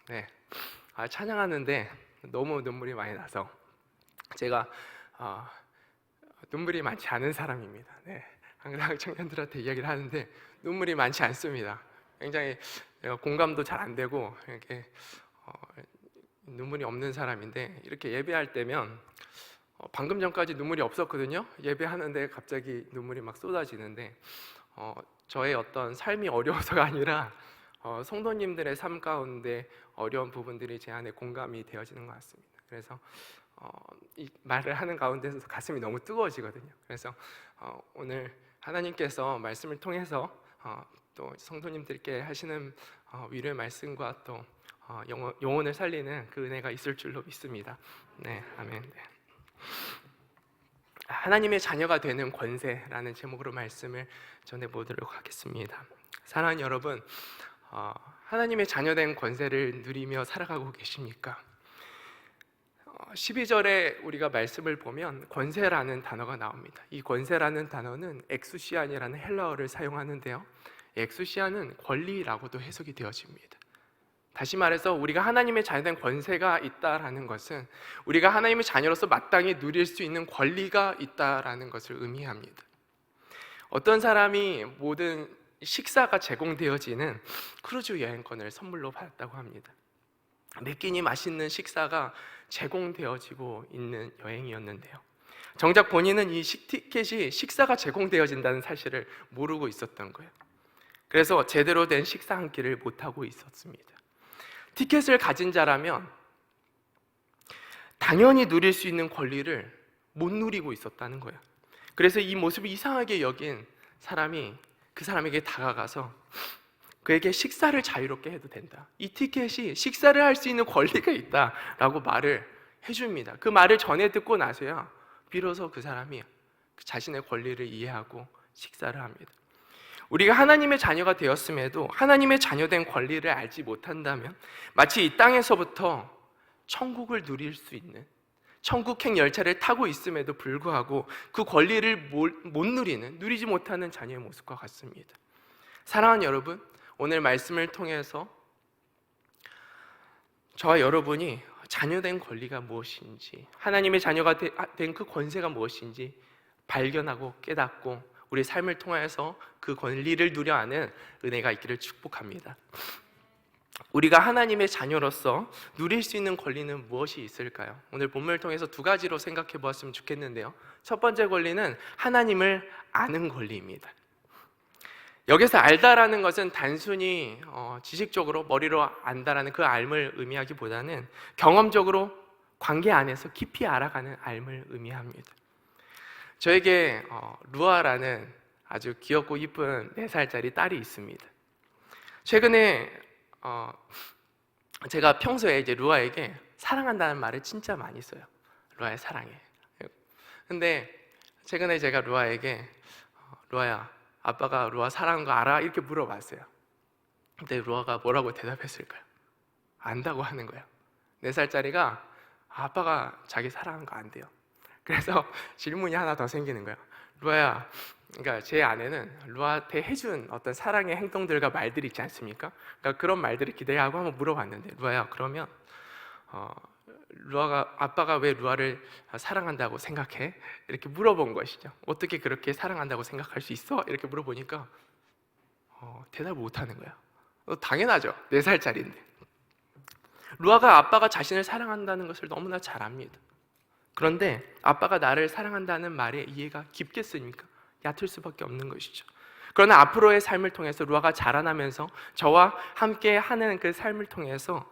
네, 찬양하는데 너무 눈물이 많이 나서 제가 눈물이 많지 않은 사람입니다. 네, 항상 청년들한테 이야기를 하는데 눈물이 많지 않습니다. 굉장히 제가 공감도 잘 안 되고 이렇게 눈물이 없는 사람인데, 이렇게 예배할 때면 방금 전까지 눈물이 없었거든요. 예배하는데 갑자기 눈물이 막 쏟아지는데 저의 어떤 삶이 어려워서가 아니라 성도님들의 삶 가운데 어려운 부분들이 제 안에 공감이 되어지는 것 같습니다. 그래서 이 말을 하는 가운데서 가슴이 너무 뜨거워지거든요. 그래서 오늘 하나님께서 말씀을 통해서 또 성도님들께 하시는 위로의 말씀과 또 영혼을 살리는 그 은혜가 있을 줄로 믿습니다. 네, 아멘. 네. 하나님의 자녀가 되는 권세라는 제목으로 말씀을 전해보도록 하겠습니다. 사랑하는 여러분, 하나님의 자녀된 권세를 누리며 살아가고 계십니까? 12절에 우리가 말씀을 보면 권세라는 단어가 나옵니다. 이 권세라는 단어는 엑수시안이라는 헬라어를 사용하는데요, 엑수시안은 권리라고도 해석이 되어집니다. 다시 말해서 우리가 하나님의 자녀된 권세가 있다라는 것은 우리가 하나님의 자녀로서 마땅히 누릴 수 있는 권리가 있다라는 것을 의미합니다. 어떤 사람이 모든 식사가 제공되어지는 크루즈 여행권을 선물로 받았다고 합니다. 몇 끼니 맛있는 식사가 제공되어지고 있는 여행이었는데요, 정작 본인은 이 티켓이 식사가 제공되어진다는 사실을 모르고 있었던 거예요. 그래서 제대로 된 식사 한 끼를 못하고 있었습니다. 티켓을 가진 자라면 당연히 누릴 수 있는 권리를 못 누리고 있었다는 거예요. 그래서 이 모습을 이상하게 여긴 사람이 그 사람에게 다가가서 그에게 식사를 자유롭게 해도 된다, 이 티켓이 식사를 할 수 있는 권리가 있다라고 말을 해줍니다. 그 말을 전해 듣고 나서야 비로소 그 사람이 자신의 권리를 이해하고 식사를 합니다. 우리가 하나님의 자녀가 되었음에도 하나님의 자녀된 권리를 알지 못한다면 마치 이 땅에서부터 천국을 누릴 수 있는 천국행 열차를 타고 있음에도 불구하고 그 권리를 못 누리지 못하는 자녀의 모습과 같습니다. 사랑하는 여러분, 오늘 말씀을 통해서 저와 여러분이 자녀된 권리가 무엇인지, 하나님의 자녀가 된 그 권세가 무엇인지 발견하고 깨닫고 우리 삶을 통해서 그 권리를 누려 하는 은혜가 있기를 축복합니다. 우리가 하나님의 자녀로서 누릴 수 있는 권리는 무엇이 있을까요? 오늘 본문을 통해서 두 가지로 생각해 보았으면 좋겠는데요, 첫 번째 권리는 하나님을 아는 권리입니다. 여기서 알다라는 것은 단순히 지식적으로 머리로 안다라는 그 알을 의미하기보다는 경험적으로 관계 안에서 깊이 알아가는 알을 의미합니다. 저에게 루아라는 아주 귀엽고 이쁜 4살짜리 딸이 있습니다. 최근에 제가 평소에 이제 루아에게 사랑한다는 말을 진짜 많이 써요. 루아야 사랑해. 근데 최근에 제가 루아에게 루아야, 아빠가 루아 사랑하는 거 알아? 이렇게 물어봤어요. 근데 루아가 뭐라고 대답했을까요? 안다고 하는 거예요. 4살짜리가 아빠가 자기 사랑하는 거 안돼요. 그래서 질문이 하나 더 생기는 거예요. 루아야, 그러니까 제 아내는 루아한테 해준 어떤 사랑의 행동들과 말들이 있지 않습니까? 그러니까 그런 말들을 기대하고 한번 물어봤는데, 루아야, 그러면 루아가 아빠가 왜 루아를 사랑한다고 생각해? 이렇게 물어본 것이죠. 어떻게 그렇게 사랑한다고 생각할 수 있어? 이렇게 물어보니까 대답을 못하는 거야. 당연하죠, 4살짜리인데. 루아가 아빠가 자신을 사랑한다는 것을 너무나 잘 압니다. 그런데 아빠가 나를 사랑한다는 말에 이해가 깊겠습니까? 얕을 수밖에 없는 것이죠. 그러나 앞으로의 삶을 통해서 루아가 자라나면서 저와 함께 하는 그 삶을 통해서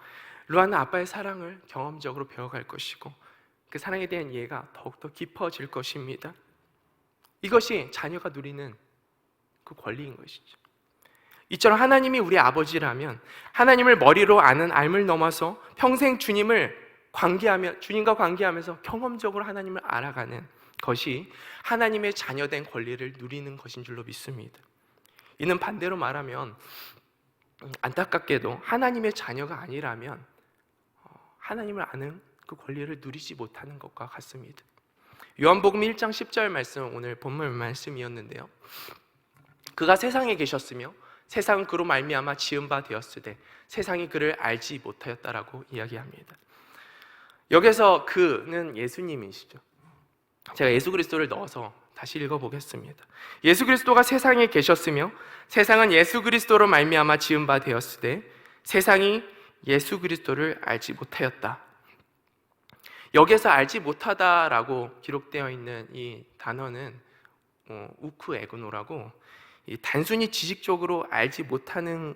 루아는 아빠의 사랑을 경험적으로 배워갈 것이고 그 사랑에 대한 이해가 더욱더 깊어질 것입니다. 이것이 자녀가 누리는 그 권리인 것이죠. 이처럼 하나님이 우리 아버지라면 하나님을 머리로 아는 알을 넘어서 평생 주님과 관계하면서 경험적으로 하나님을 알아가는 것이 하나님의 자녀된 권리를 누리는 것인 줄로 믿습니다. 이는 반대로 말하면 안타깝게도 하나님의 자녀가 아니라면 하나님을 아는 그 권리를 누리지 못하는 것과 같습니다. 요한복음 1장 10절 말씀, 오늘 본문 말씀이었는데요, 그가 세상에 계셨으며 세상은 그로 말미암아 지은 바 되었으되 세상이 그를 알지 못하였다라고 이야기합니다. 여기서 그는 예수님이시죠. 제가 예수 그리스도를 넣어서 다시 읽어보겠습니다. 예수 그리스도가 세상에 계셨으며 세상은 예수 그리스도로 말미암아 지은 바 되었으되 세상이 예수 그리스도를 알지 못하였다. 여기에서 알지 못하다라고 기록되어 있는 이 단어는 우크 에그노라고 단순히 지식적으로 알지 못하는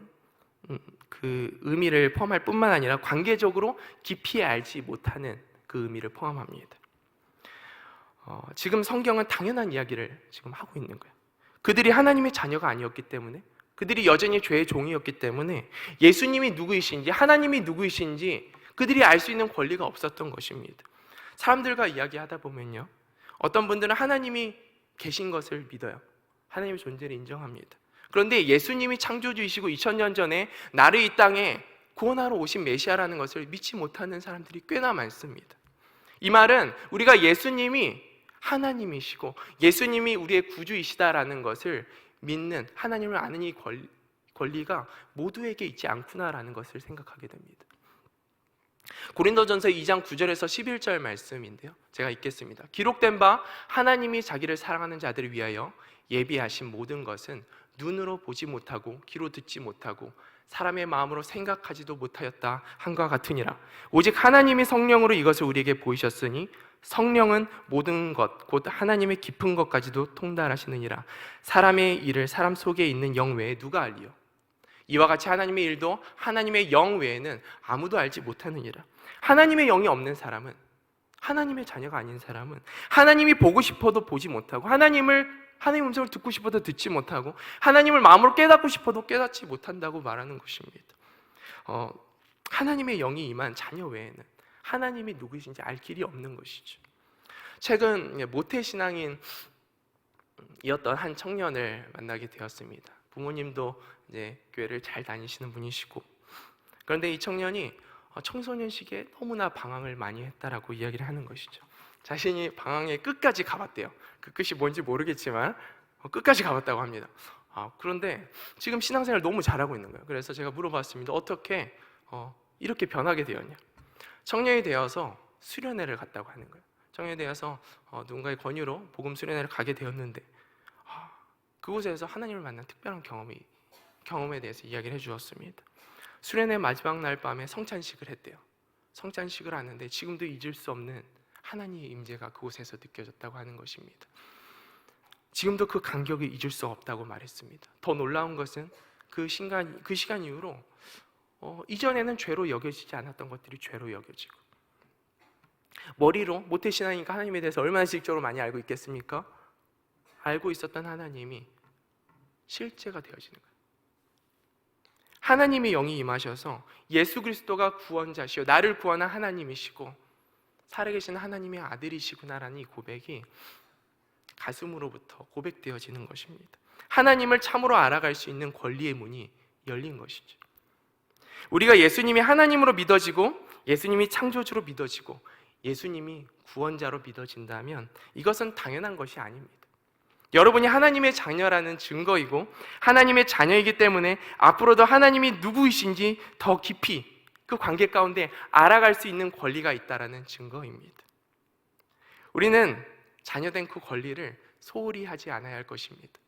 그 의미를 포함할 뿐만 아니라 관계적으로 깊이 알지 못하는 그 의미를 포함합니다. 지금 성경은 당연한 이야기를 지금 하고 있는 거예요. 그들이 하나님의 자녀가 아니었기 때문에, 그들이 여전히 죄의 종이었기 때문에 예수님이 누구이신지, 하나님이 누구이신지 그들이 알 수 있는 권리가 없었던 것입니다. 사람들과 이야기하다 보면요, 어떤 분들은 하나님이 계신 것을 믿어요. 하나님의 존재를 인정합니다. 그런데 예수님이 창조주이시고 2000년 전에 나를 이 땅에 구원하러 오신 메시아라는 것을 믿지 못하는 사람들이 꽤나 많습니다. 이 말은 우리가 예수님이 하나님이시고 예수님이 우리의 구주이시다라는 것을 믿는, 하나님을 아는 이 권리가 모두에게 있지 않구나라는 것을 생각하게 됩니다. 고린도전서 2장 9절에서 11절 말씀인데요, 제가 읽겠습니다. 기록된 바 하나님이 자기를 사랑하는 자들을 위하여 예비하신 모든 것은 눈으로 보지 못하고 귀로 듣지 못하고 사람의 마음으로 생각하지도 못하였다 한과 같으니라. 오직 하나님이 성령으로 이것을 우리에게 보이셨으니 성령은 모든 것 곧 하나님의 깊은 것까지도 통달하시느니라. 사람의 일을 사람 속에 있는 영 외에 누가 알리요? 이와 같이 하나님의 일도 하나님의 영 외에는 아무도 알지 못하느니라. 하나님의 영이 없는 사람은, 하나님의 자녀가 아닌 사람은 하나님이 보고 싶어도 보지 못하고 하나님 음성을 듣고 싶어도 듣지 못하고 하나님을 마음으로 깨닫고 싶어도 깨닫지 못한다고 말하는 것입니다. 하나님의 영이 임한 자녀 외에는 하나님이 누구이신지 알 길이 없는 것이죠. 최근 모태신앙인이었던 한 청년을 만나게 되었습니다. 부모님도 이제 교회를 잘 다니시는 분이시고, 그런데 이 청년이 청소년 시기에 너무나 방황을 많이 했다라고 이야기를 하는 것이죠. 자신이 방황의 끝까지 가봤대요. 그 끝이 뭔지 모르겠지만 끝까지 가봤다고 합니다. 그런데 지금 신앙생활을 너무 잘하고 있는 거예요. 그래서 제가 물어봤습니다. 어떻게 이렇게 변하게 되었냐? 청년이 되어서 수련회를 갔다고 하는 거예요. 청년이 되어서 누군가의 권유로 복음 수련회를 가게 되었는데 그곳에서 하나님을 만난 특별한 경험에 대해서 이야기를 해주었습니다. 수련회 마지막 날 밤에 성찬식을 했대요. 성찬식을 하는데 지금도 잊을 수 없는 하나님의 임재가 그곳에서 느껴졌다고 하는 것입니다. 지금도 그 감격을 잊을 수 없다고 말했습니다. 더 놀라운 것은 그 시간 이후로 이전에는 죄로 여겨지지 않았던 것들이 죄로 여겨지고, 머리로 모태신앙이니까 하나님에 대해서 얼마나 지식적으로 많이 알고 있겠습니까? 알고 있었던 하나님이 실제가 되어지는 거예요. 하나님의 영이 임하셔서 예수 그리스도가 구원자시요 나를 구원한 하나님이시고 살아계신 하나님의 아들이시구나라는 이 고백이 가슴으로부터 고백되어지는 것입니다. 하나님을 참으로 알아갈 수 있는 권리의 문이 열린 것이죠. 우리가 예수님이 하나님으로 믿어지고 예수님이 창조주로 믿어지고 예수님이 구원자로 믿어진다면 이것은 당연한 것이 아닙니다. 여러분이 하나님의 자녀라는 증거이고 하나님의 자녀이기 때문에 앞으로도 하나님이 누구이신지 더 깊이 그 관계 가운데 알아갈 수 있는 권리가 있다라는 증거입니다. 우리는 자녀된 그 권리를 소홀히 하지 않아야 할 것입니다.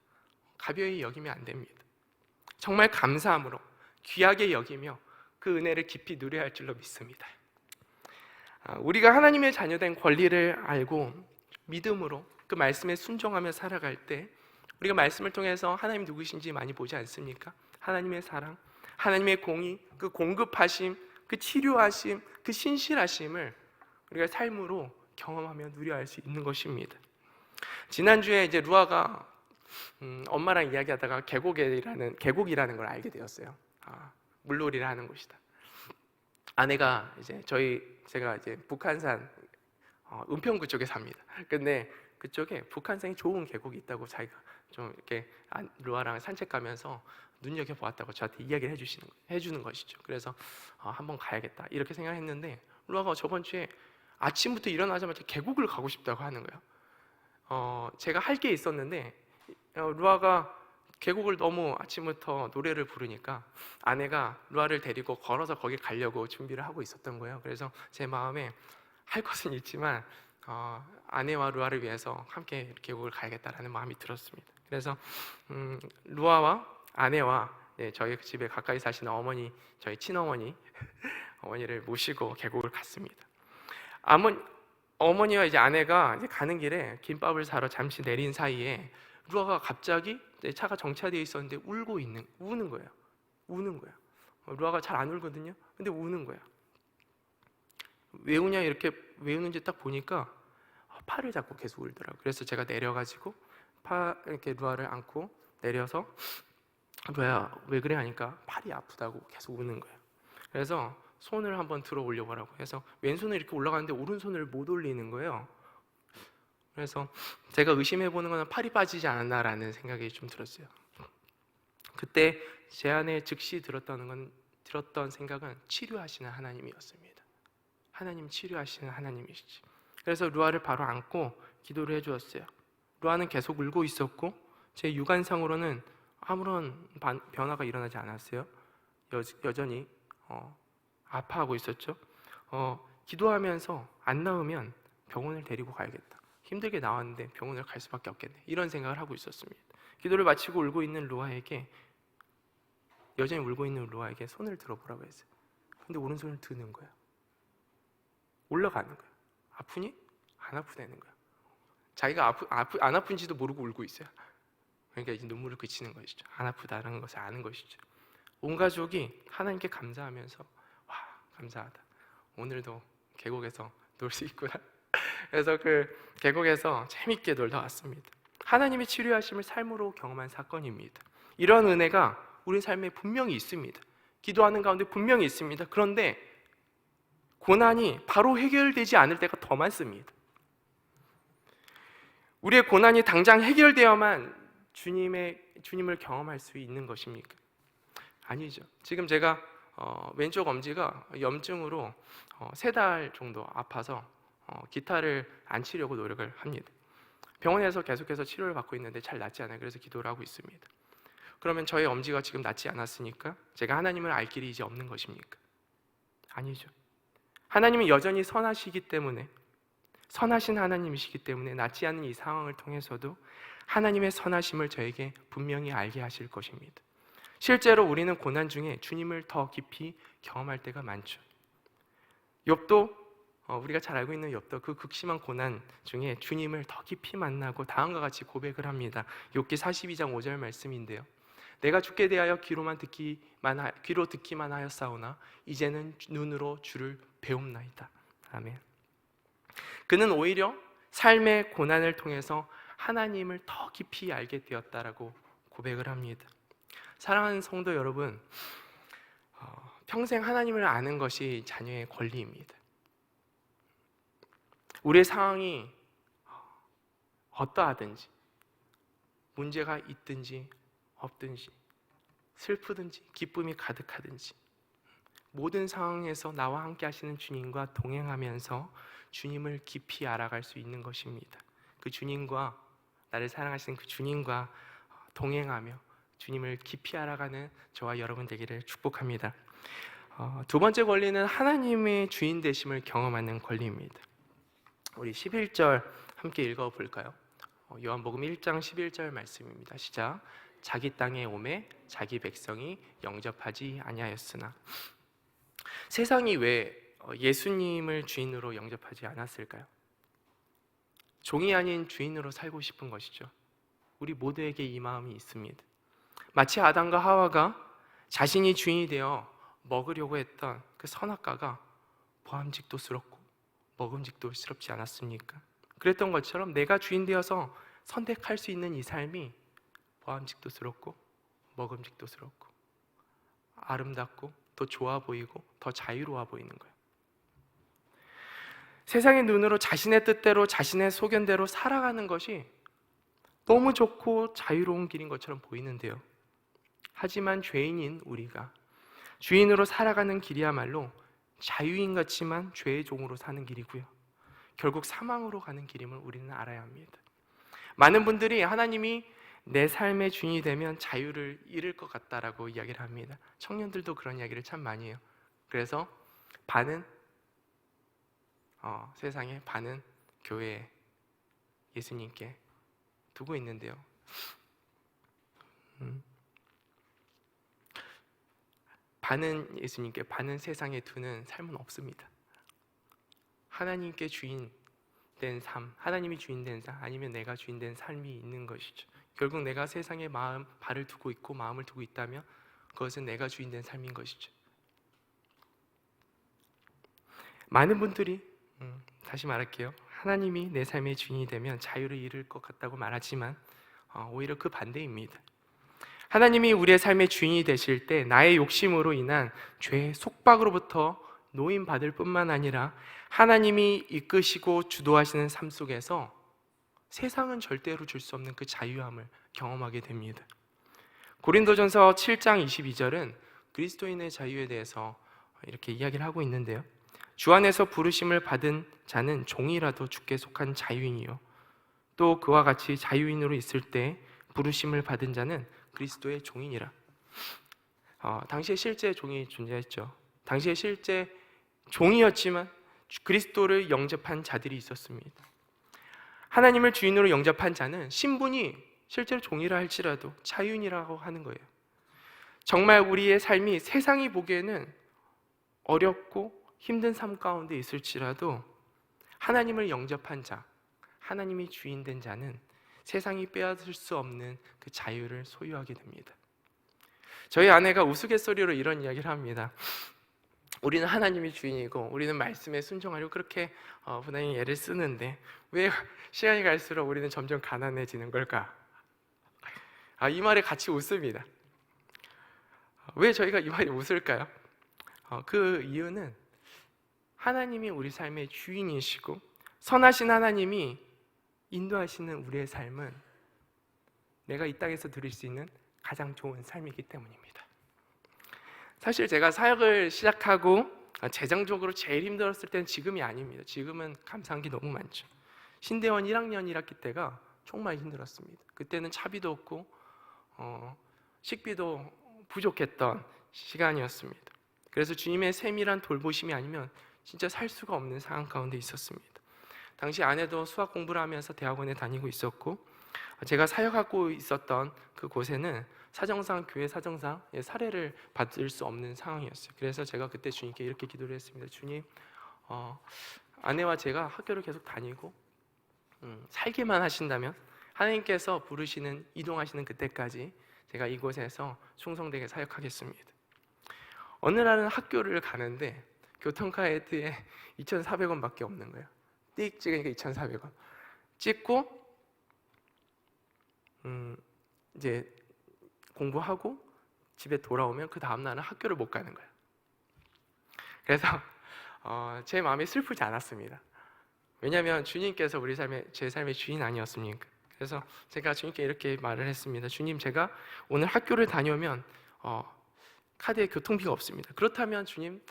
가벼이 여기면 안 됩니다. 정말 감사함으로 귀하게 여기며 그 은혜를 깊이 누려야 할 줄로 믿습니다. 우리가 하나님의 자녀된 권리를 알고 믿음으로 그 말씀에 순종하며 살아갈 때 우리가 말씀을 통해서 하나님 누구신지 많이 보지 않습니까? 하나님의 사랑, 하나님의 공의, 그 공급하심, 그 치료하심, 그 신실하심을 우리가 삶으로 경험하며 누려할 수 있는 것입니다. 지난주에 이제 루아가 엄마랑 이야기하다가 계곡이라는 걸 알게 되었어요. 물놀이를 하는 곳이다. 아내가 이제 제가 이제 북한산 은평구 쪽에 삽니다. 근데 그쪽에 북한산이 좋은 계곡이 있다고 자기가 좀 이렇게 루아랑 산책 가면서 눈여겨 보았다고 저한테 이야기를 해주는 것이죠. 그래서 한번 가야겠다 이렇게 생각했는데 루아가 저번 주에 아침부터 일어나자마자 계곡을 가고 싶다고 하는 거예요. 제가 할 게 있었는데 루아가 계곡을 너무 아침부터 노래를 부르니까 아내가 루아를 데리고 걸어서 거기 가려고 준비를 하고 있었던 거예요. 그래서 제 마음에 할 것은 있지만 아내와 루아를 위해서 함께 계곡을 가야겠다라는 마음이 들었습니다. 그래서 루아와 아내와 저희 집에 가까이 사시는 어머니, 저희 친어머니 어머니를 모시고 계곡을 갔습니다. 어머니와 이제 아내가 이제 가는 길에 김밥을 사러 잠시 내린 사이에 루아가 갑자기 차가 정차되어 있었는데 우는 거예요. 루아가 잘 안 울거든요. 근데 우는 거예요. 왜 우냐 왜 우는지 딱 보니까 팔을 잡고 계속 울더라고요. 그래서 제가 내려가지고 이렇게 루아를 안고 내려서 루아야 왜 그래 하니까 팔이 아프다고 계속 우는 거예요. 그래서 손을 한번 들어 올려보라고 해서 왼손을 이렇게 올라가는데 오른손을 못 올리는 거예요. 그래서 제가 의심해보는 건 팔이 빠지지 않았나라는 생각이 좀 들었어요. 그때 제 안에 즉시 들었던 생각은 치료하시는 하나님이었습니다. 하나님 치료하시는 하나님이시지. 그래서 루아를 바로 안고 기도를 해주었어요. 루아는 계속 울고 있었고 제 육안상으로는 아무런 변화가 일어나지 않았어요. 여전히 아파하고 있었죠. 기도하면서 안 나으면 병원을 데리고 가야겠다. 힘들게 나왔는데 병원을 갈 수밖에 없겠네. 이런 생각을 하고 있었습니다. 기도를 마치고 여전히 울고 있는 루아에게 손을 들어보라고 했어요. 근데 오른손을 드는 거예요. 올라가는 거예요. 아프니? 안 아프다는 거예요. 자기가 안 아픈지도 모르고 울고 있어요. 그러니까 이제 눈물을 그치는 것이죠. 안 아프다는 것을 아는 것이죠. 온 가족이 하나님께 감사하면서 와, 감사하다. 오늘도 계곡에서 놀 수 있구나. 그래서 그 계곡에서 재밌게 놀다 왔습니다. 하나님의 치료하심을 삶으로 경험한 사건입니다. 이런 은혜가 우리 삶에 분명히 있습니다. 기도하는 가운데 분명히 있습니다. 그런데 고난이 바로 해결되지 않을 때가 더 많습니다. 우리의 고난이 당장 해결되어야만 주님을 경험할 수 있는 것입니까? 아니죠. 지금 제가 왼쪽 엄지가 염증으로 3달 정도 아파서 기타를 안 치려고 노력을 합니다. 병원에서 계속해서 치료를 받고 있는데 잘 낫지 않아요. 그래서 기도를 하고 있습니다. 그러면 저의 엄지가 지금 낫지 않았으니까 제가 하나님을 알 길이 이제 없는 것입니까? 아니죠. 하나님은 여전히 선하시기 때문에, 선하신 하나님이시기 때문에 낫지 않은 이 상황을 통해서도 하나님의 선하심을 저에게 분명히 알게 하실 것입니다. 실제로 우리는 고난 중에 주님을 더 깊이 경험할 때가 많죠. 욥도 우리가 잘 알고 있는 욥도 그 극심한 고난 중에 주님을 더 깊이 만나고 다음과 같이 고백을 합니다. 욥기 42장 5절 말씀인데요. 내가 주께 대하여 귀로 듣기만 하였사오나 이제는 눈으로 주를 배움나이다. 아멘. 그는 오히려 삶의 고난을 통해서 하나님을 더 깊이 알게 되었다라고 고백을 합니다. 사랑하는 성도 여러분, 평생 하나님을 아는 것이 자녀의 권리입니다. 우리의 상황이 어떠하든지, 문제가 있든지 없든지, 슬프든지 기쁨이 가득하든지, 모든 상황에서 나와 함께 하시는 주님과 동행하면서 주님을 깊이 알아갈 수 있는 것입니다. 그 주님과, 나를 사랑하시는 그 주님과 동행하며 주님을 깊이 알아가는 저와 여러분 되기를 축복합니다. 두 번째 권리는 하나님의 주인 되심을 경험하는 권리입니다. 우리 11절 함께 읽어볼까요? 요한복음 1장 11절 말씀입니다. 시작. 자기 땅에 오매 자기 백성이 영접하지 아니하였으나. 세상이 왜 예수님을 주인으로 영접하지 않았을까요? 종이 아닌 주인으로 살고 싶은 것이죠. 우리 모두에게 이 마음이 있습니다. 마치 아담과 하와가 자신이 주인이 되어 먹으려고 했던 그 선악과가 보암직도스럽고 먹음직도스럽지 않았습니까? 그랬던 것처럼 내가 주인 되어서 선택할 수 있는 이 삶이 보암직도스럽고 먹음직도스럽고 아름답고 더 좋아 보이고 더 자유로워 보이는 거예요. 세상의 눈으로 자신의 뜻대로 자신의 소견대로 살아가는 것이 너무 좋고 자유로운 길인 것처럼 보이는데요. 하지만 죄인인 우리가 주인으로 살아가는 길이야말로 자유인 같지만 죄의 종으로 사는 길이고요. 결국 사망으로 가는 길임을 우리는 알아야 합니다. 많은 분들이 하나님이 내 삶의 주인이 되면 자유를 잃을 것 같다라고 이야기를 합니다. 청년들도 그런 이야기를 참 많이 해요. 그래서 반은 세상에, 반은 교회에, 예수님께 두고 있는데요. 반은 예수님께, 반은 세상에 두는 삶은 없습니다. 하나님께 주인 된 삶, 하나님이 주인 된 삶, 아니면 내가 주인 된 삶이 있는 것이죠. 결국 내가 세상에 발을 두고 있고 마음을 두고 있다면 그것은 내가 주인 된 삶인 것이죠. 많은 분들이 다시 말할게요. 하나님이 내 삶의 주인이 되면 자유를 잃을 것 같다고 말하지만 오히려 그 반대입니다. 하나님이 우리의 삶의 주인이 되실 때 나의 욕심으로 인한 죄의 속박으로부터 노임받을 뿐만 아니라 하나님이 이끄시고 주도하시는 삶 속에서 세상은 절대로 줄 수 없는 그 자유함을 경험하게 됩니다. 고린도전서 7장 22절은 그리스도인의 자유에 대해서 이렇게 이야기를 하고 있는데요. 주 안에서 부르심을 받은 자는 종이라도 주께 속한 자유인이요, 또 그와 같이 자유인으로 있을 때 부르심을 받은 자는 그리스도의 종이니라. 당시에 실제 종이 존재했죠. 당시에 실제 종이었지만 그리스도를 영접한 자들이 있었습니다. 하나님을 주인으로 영접한 자는 신분이 실제로 종이라 할지라도 자유인이라고 하는 거예요. 정말 우리의 삶이 세상이 보기에는 어렵고 힘든 삶 가운데 있을지라도 하나님을 영접한 자, 하나님이 주인 된 자는 세상이 빼앗을 수 없는 그 자유를 소유하게 됩니다. 저희 아내가 우스갯소리로 이런 이야기를 합니다. 우리는 하나님이 주인이고 우리는 말씀에 순종하려고 그렇게 분명히 애를 쓰는데 왜 시간이 갈수록 우리는 점점 가난해지는 걸까? 이 말에 같이 웃습니다. 왜 저희가 이 말에 웃을까요? 그 이유는 하나님이 우리 삶의 주인이시고 선하신 하나님이 인도하시는 우리의 삶은 내가 이 땅에서 누릴 수 있는 가장 좋은 삶이기 때문입니다. 사실 제가 사역을 시작하고 재정적으로 제일 힘들었을 때는 지금이 아닙니다. 지금은 감사한 게 너무 많죠. 신대원 1학년 1학기 때가 정말 힘들었습니다. 그때는 차비도 없고 식비도 부족했던 시간이었습니다. 그래서 주님의 세밀한 돌보심이 아니면 진짜 살 수가 없는 상황 가운데 있었습니다. 당시 아내도 수학 공부를 하면서 대학원에 다니고 있었고 제가 사역하고 있었던 그 곳에는 사정상, 교회 사정상 사례를 받을 수 없는 상황이었어요. 그래서 제가 그때 주님께 이렇게 기도를 했습니다. 주님, 아내와 제가 학교를 계속 다니고 살기만 하신다면 하나님께서 부르시는, 이동하시는 그때까지 제가 이곳에서 충성되게 사역하겠습니다. 어느 날은 학교를 가는데 교통카드에 2,400원밖에 없는 거예요. 띡 찍으니까 2,400원 찍고 이제 공부하고 집에 돌아오면 그 다음 날은 학교를 못 가는 거예요. 그래서 제 마음이 슬프지 않았습니다. 왜냐하면 주님께서 제 삶의 주인 아니었습니까? 그래서 제가 주님께 이렇게 말을 했습니다. 주님, 제가 오늘 학교를 다녀오면 카드에 교통비가 없습니다. 그렇다면 주님,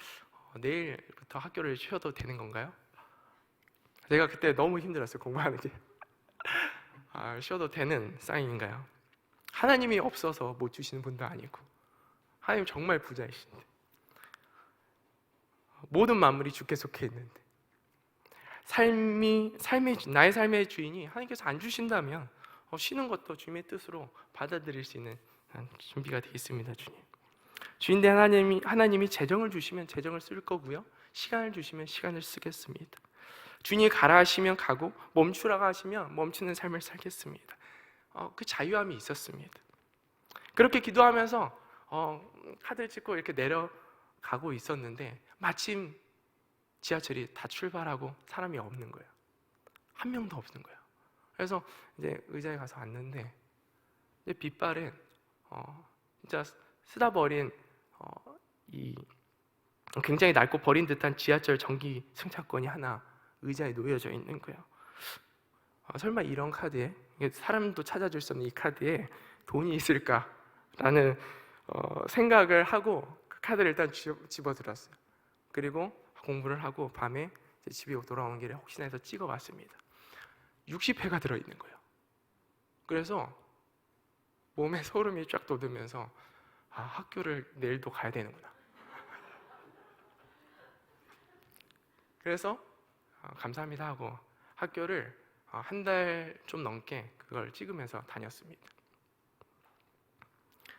내일부터 학교를 쉬어도 되는 건가요? 제가 그때 너무 힘들었어요. 공부하는 게. 쉬어도 되는 사인인가요? 하나님이 없어서 못 주시는 분도 아니고 하나님 정말 부자이신데 모든 만물이 주께 속해 있는데 나의 삶의 주인이 하나님께서 안 주신다면 쉬는 것도 주님의 뜻으로 받아들일 수 있는 준비가 되어 있습니다. 주인 된 하나님이 재정을 주시면 재정을 쓸 거고요, 시간을 주시면 시간을 쓰겠습니다. 주님이 가라 하시면 가고 멈추라고 하시면 멈추는 삶을 살겠습니다. 그 자유함이 있었습니다. 그렇게 기도하면서 카드를 찍고 이렇게 내려가고 있었는데 마침 지하철이 다 출발하고 사람이 없는 거예요. 한 명도 없는 거예요. 그래서 이제 의자에 가서 앉는데 이제 빗발은 진짜 쓰다 버린 이 굉장히 낡고 버린 듯한 지하철 전기 승차권이 하나 의자에 놓여져 있는 거예요. 설마 이런 카드에, 사람도 찾아줄 수 없는 이 카드에 돈이 있을까라는 생각을 하고 그 카드를 일단 집어들었어요. 그리고 공부를 하고 밤에 집에 돌아오는 길에 혹시나 해서 찍어봤습니다. 60회가 들어있는 거예요. 그래서 몸에 소름이 쫙 돋으면서 학교를 내일도 가야 되는구나. 그래서 감사합니다 하고 학교를 한 달 좀 넘게 그걸 찍으면서 다녔습니다.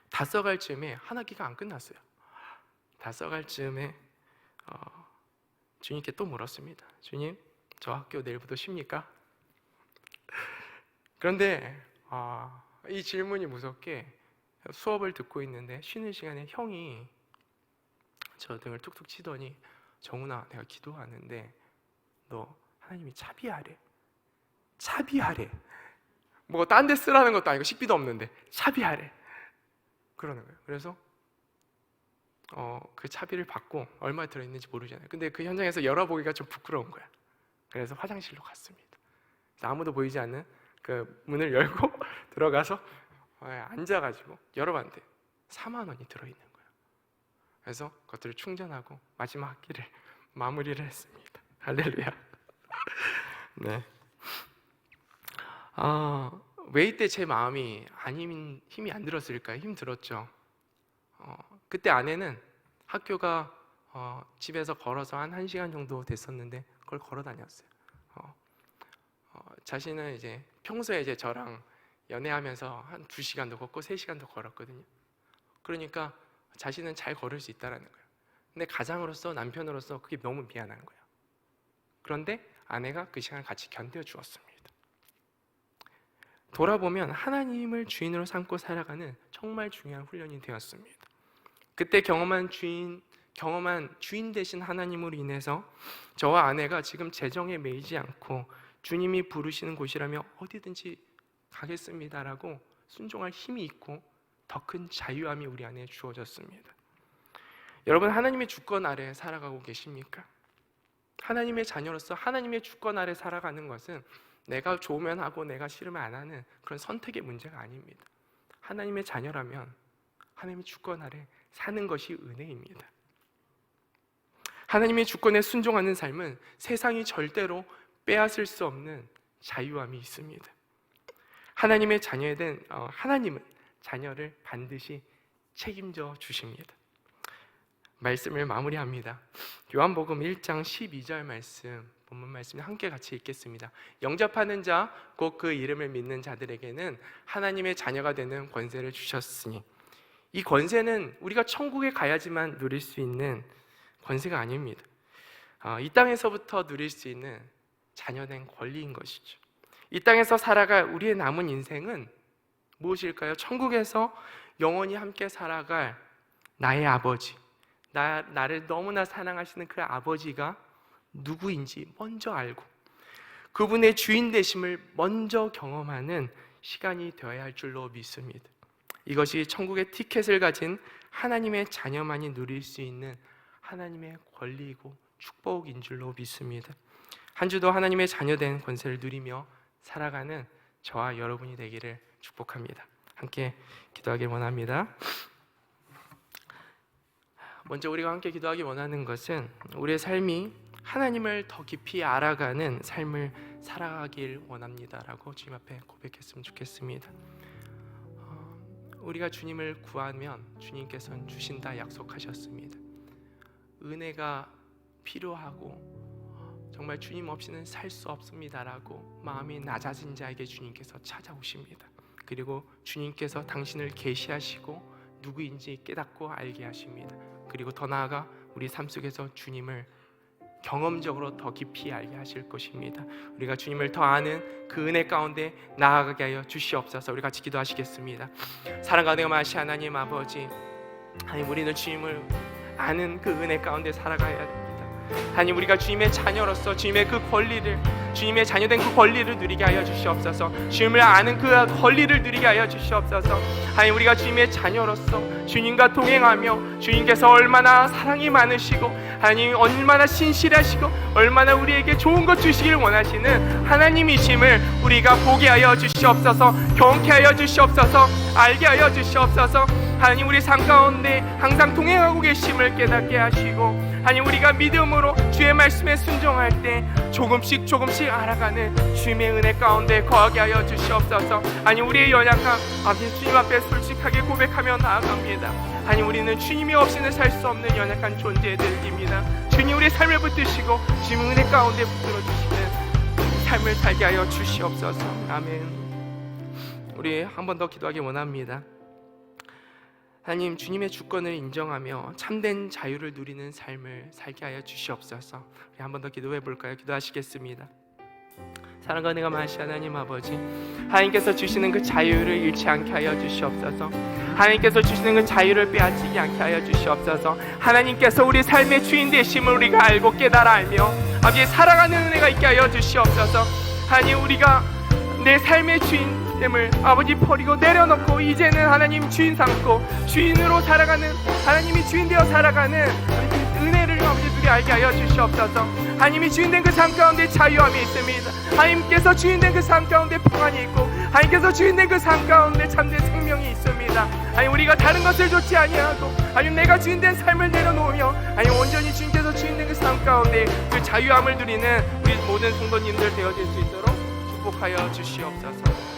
다 써갈 즈음에 한 학기가 안 끝났어요. 다 써갈 즈음에 주님께 또 물었습니다. 주님, 저 학교 내일부터 쉽니까? 그런데 이 질문이 무섭게 수업을 듣고 있는데 쉬는 시간에 형이 저 등을 툭툭 치더니 정훈아, 내가 기도하는데 너 하나님이 차비하래. 차비하래. 뭐 딴 데 쓰라는 것도 아니고 식비도 없는데 차비하래. 그러는 거예요. 그래서 그 차비를 받고 얼마 들어있는지 모르잖아요. 근데 그 현장에서 열어보기가 좀 부끄러운 거야. 그래서 화장실로 갔습니다. 그래서 아무도 보이지 않는 그 문을 열고 들어가서 앉아가지고 열어봤는데 4만 원이 들어있는 거예요. 그래서 그것들을 충전하고 마지막 학기를 마무리를 했습니다. 할렐루야. 네. 왜 이때 제 마음이 힘이 안 들었을까요? 힘 들었죠. 그때 아내는 학교가 집에서 걸어서 한 1시간 정도 됐었는데 그걸 걸어 다녔어요. 자신은 이제 평소에 이제 저랑 연애하면서 한 2시간도 걷고 3시간도 걸었거든요. 그러니까 자신은 잘 걸을 수 있다라는 거예요. 근데 가장으로서, 남편으로서 그게 너무 미안한 거예요. 그런데 아내가 그 시간을 같이 견뎌 주었습니다. 돌아보면 하나님을 주인으로 삼고 살아가는 정말 중요한 훈련이 되었습니다. 그때 경험한 주인 되신 하나님으로 인해서 저와 아내가 지금 재정에 매이지 않고 주님이 부르시는 곳이라면 어디든지 가겠습니다라고 순종할 힘이 있고 더 큰 자유함이 우리 안에 주어졌습니다. 여러분, 하나님의 주권 아래 살아가고 계십니까? 하나님의 자녀로서 하나님의 주권 아래 살아가는 것은 내가 좋으면 하고 내가 싫으면 안 하는 그런 선택의 문제가 아닙니다. 하나님의 자녀라면 하나님의 주권 아래 사는 것이 은혜입니다. 하나님의 주권에 순종하는 삶은 세상이 절대로 빼앗을 수 없는 자유함이 있습니다. 하나님의 자녀된 하나님은 자녀를 반드시 책임져 주십니다. 말씀을 마무리합니다. 요한복음 1장 12절 말씀, 본문 말씀 함께 같이 읽겠습니다. 영접하는 자, 곧 그 이름을 믿는 자들에게는 하나님의 자녀가 되는 권세를 주셨으니, 이 권세는 우리가 천국에 가야지만 누릴 수 있는 권세가 아닙니다. 이 땅에서부터 누릴 수 있는 자녀된 권리인 것이죠. 이 땅에서 살아갈 우리의 남은 인생은 무엇일까요? 천국에서 영원히 함께 살아갈 나의 아버지, 나를 너무나 사랑하시는 그 아버지가 누구인지 먼저 알고 그분의 주인 되심을 먼저 경험하는 시간이 되어야 할 줄로 믿습니다. 이것이 천국의 티켓을 가진 하나님의 자녀만이 누릴 수 있는 하나님의 권리이고 축복인 줄로 믿습니다. 한 주도 하나님의 자녀된 권세를 누리며 살아가는 저와 여러분이 되기를 축복합니다. 함께 기도하기 원합니다. 먼저 우리가 함께 기도하기 원하는 것은 우리의 삶이 하나님을 더 깊이 알아가는 삶을 살아가길 원합니다라고 주님 앞에 고백했으면 좋겠습니다. 우리가 주님을 구하면 주님께서는 주신다 약속하셨습니다. 은혜가 필요하고 정말 주님 없이는 살 수 없습니다라고 마음이 낮아진 자에게 주님께서 찾아오십니다. 그리고 주님께서 당신을 계시하시고 누구인지 깨닫고 알게 하십니다. 그리고 더 나아가 우리 삶 속에서 주님을 경험적으로 더 깊이 알게 하실 것입니다. 우리가 주님을 더 아는 그 은혜 가운데 나아가게 하여 주시옵소서. 우리 같이 기도하시겠습니다. 사랑하는 엄하신 하나님 아버지, 하나님, 우리는 주님을 아는 그 은혜 가운데 살아가야 됩니다. 하나님, 우리가 주님의 자녀로서 주님의 그 권리를, 주님의 자녀된 그 권리를 누리게 하여 주시옵소서. 주님을 아는 그 권리를 누리게 하여 주시옵소서. 하나님, 우리가 주님의 자녀로서 주님과 동행하며 주님께서 얼마나 사랑이 많으시고 하나님 얼마나 신실하시고 얼마나 우리에게 좋은 것 주시길 원하시는 하나님이심을 우리가 보게 하여 주시옵소서. 경험케 하여 주시옵소서. 알게 하여 주시옵소서. 하나님, 우리 삶 가운데 항상 동행하고 계심을 깨닫게 하시고 아니 우리가 믿음으로 주의 말씀에 순종할 때 조금씩 알아가는 주님의 은혜 가운데 거하게 하여 주시옵소서. 아니 우리의 연약함 아버지 주님 앞에 솔직하게 고백하며 나아갑니다. 아니 우리는 주님이 없이는 살 수 없는 연약한 존재들입니다. 주님 우리의 삶을 붙드시고 주님 은혜 가운데 붙들어 주시는 삶을 살게 하여 주시옵소서. 아멘. 우리 한 번 더 기도하기 원합니다. 하나님, 주님의 주권을 인정하며 참된 자유를 누리는 삶을 살게 하여 주시옵소서. 우리 한 번 더 기도해 볼까요? 기도하시겠습니다. 사랑과 은혜가 많으신 하나님 아버지, 하나님께서 주시는 그 자유를 잃지 않게 하여 주시옵소서. 하나님께서 주시는 그 자유를 빼앗기지 않게 하여 주시옵소서. 하나님께서 우리 삶의 주인 되심을 우리가 알고 깨달아 알며 아버지 살아가는 은혜가 있게 하여 주시옵소서. 하나님, 우리가 내 삶의 주인됨을 아버지 버리고 내려놓고 이제는 하나님 주인 삼고 주인으로 살아가는, 하나님이 주인 되어 살아가는 은혜를 아버지 우리 알게 하여 주시옵소서. 하나님이 주인된 그 삶 가운데 자유함이 있습니다. 하나님께서 주인된 그 삶 가운데 평안이 있고 하나님께서 주인된 그 삶 가운데 참된 생명이 있습니다. 하나님, 우리가 다른 것을 좋지 아니하고 하나님 내가 주인된 삶을 내려놓으며 하나님 온전히 주님께서 주인된 그 삶 가운데 그 자유함을 누리는 우리 모든 성도님들 되어질 수 있도록 축복하여 주시옵소서.